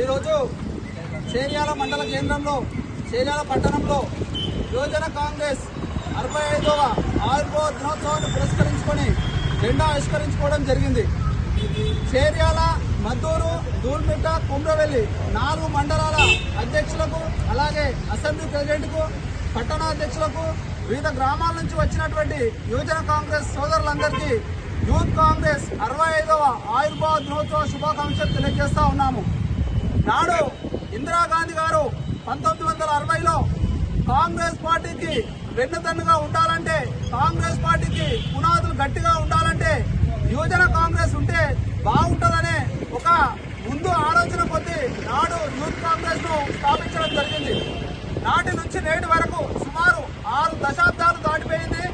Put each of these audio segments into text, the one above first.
ఈరోజు చేర్యాల మండల కేంద్రంలో చేర్యాల పట్టణంలో యువజన కాంగ్రెస్ 65వ ఆవిర్భావ దినోత్సవాన్ని పురస్కరించుకొని జెండా ఆవిష్కరించుకోవడం జరిగింది. చేర్యాల, మద్దూరు, దూల్మిట్ట, కుమ్రవెల్లి 4 మండలాల అధ్యక్షులకు, అలాగే అసెంబ్లీ ప్రెసిడెంట్కు, పట్టణాధ్యక్షులకు, వివిధ గ్రామాల నుంచి వచ్చినటువంటి యువజన కాంగ్రెస్ సోదరులందరికీ యూత్ కాంగ్రెస్ 65వ ఆవిర్భావ దినోత్సవ శుభాకాంక్షలు తెలియజేస్తా ఉన్నాము. నాడు ఇందిరాగాంధీ గారు 1960లో కాంగ్రెస్ పార్టీకి వెన్నుదన్నుగా ఉండాలంటే, కాంగ్రెస్ పార్టీకి పునాదులు గట్టిగా ఉండాలంటే యువజన కాంగ్రెస్ ఉంటే బాగుంటుందనే ఒక ముందు ఆలోచన కొద్దీ నాడు యూత్ కాంగ్రెస్ ను స్థాపించడం జరిగింది. నాటి నుంచి నేటి వరకు సుమారు 6 దశాబ్దాలు దాటిపోయింది.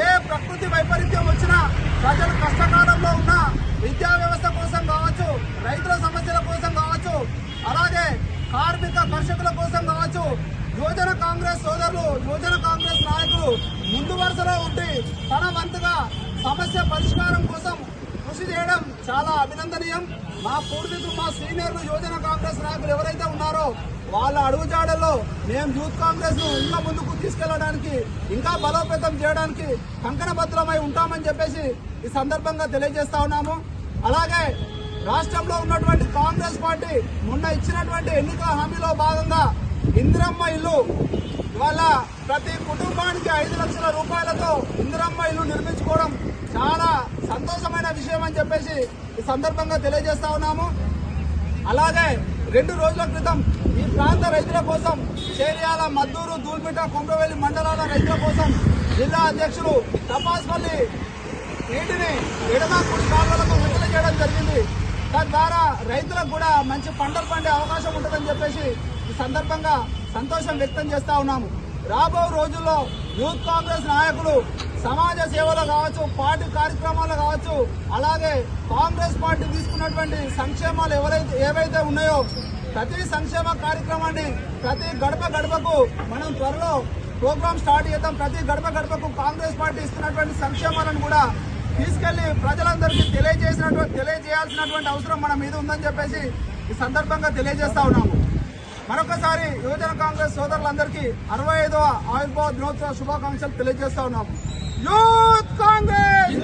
ఏ ప్రకృతి వైపరీత్యం వచ్చినా, ప్రజలు కష్టకాలంలో ఉన్న విద్యా వ్యవస్థ కోసం కావచ్చు, రైతుల సమస్యల కోసం కావచ్చు, అలాగే కార్మిక కర్షకుల కోసం కావచ్చు, యువజన కాంగ్రెస్ సోదరులు, యువజన కాంగ్రెస్ నాయకులు ముందు వరుసలో ఉండి తన వంతుగా సమస్య పరిష్కారం కోసం కృషి చేయడం చాలా అభినందనీయం. మా పూర్వీకులు, మా సీనియర్లు, యువజన కాంగ్రెస్ నాయకులు ఎవరైతే ఉన్నారో వాళ్ళ అడుగుజాడల్లో మేము యూత్ కాంగ్రెస్ ను ఇంకా ముందుకు తీసుకెళ్లడానికి, ఇంకా బలోపేతం చేయడానికి కంకణబద్ధమై ఉంటామని చెప్పేసి ఈ సందర్భంగా తెలియజేస్తా ఉన్నాము. అలాగే రాష్ట్రంలో ఉన్నటువంటి కాంగ్రెస్ పార్టీ మొన్న ఇచ్చినటువంటి ఎన్నికల హామీలో భాగంగా ఇందిరమ్మ ఇల్లు, ఇవాళ ప్రతి కుటుంబానికి 5 లక్షల రూపాయలతో ఇందిరమ్మ ఇల్లు నిర్మించుకోవడం చాలా సంతోషమైన విషయం అని చెప్పేసి ఈ సందర్భంగా తెలియజేస్తా ఉన్నాము. అలాగే 2 రోజుల క్రితం ఈ ప్రాంత రైతుల కోసం, చేర్యాల, మద్దూరు, దూల్మిట్ట, కుమ్రవెల్లి మండలాల రైతుల కోసం జిల్లా అధ్యక్షులు తపాస్పల్లి నీటిని ఎడమాకుడి కాలువలకు విడుదల చేయడం జరిగింది. తద్వారా రైతులకు కూడా మంచి పంటలు పండే అవకాశం ఉంటుందని చెప్పేసి ఈ సందర్భంగా సంతోషం వ్యక్తం చేస్తా ఉన్నాము. రాబో రోజుల్లో యూత్ కాంగ్రెస్ నాయకులు సమాజ సేవలో కావచ్చు, పార్టీ కార్యక్రమాలు కావచ్చు, అలాగే కాంగ్రెస్ పార్టీ తీసుకున్నటువంటి సంక్షేమాలు ఏవైతే ఉన్నాయో ప్రతి సంక్షేమ కార్యక్రమాన్ని ప్రతి గడప గడపకు మనం త్వరలో ప్రోగ్రామ్ స్టార్ట్ చేద్దాం. ప్రతి గడప గడపకు కాంగ్రెస్ పార్టీ ఇస్తున్నటువంటి సంక్షేమాలను కూడా తీసుకెళ్లి ప్రజలందరికీ తెలియజేయాల్సినటువంటి అవసరం మన మీద ఉందని చెప్పేసి ఈ సందర్భంగా తెలియజేస్తా ఉన్నాము. మరొకసారి యువజన కాంగ్రెస్ సోదరులందరికీ 65వ ఆవిర్భావ దినోత్సవ శుభాకాంక్షలు తెలియజేస్తా ఉన్నాము. యూత్ కాంగ్రెస్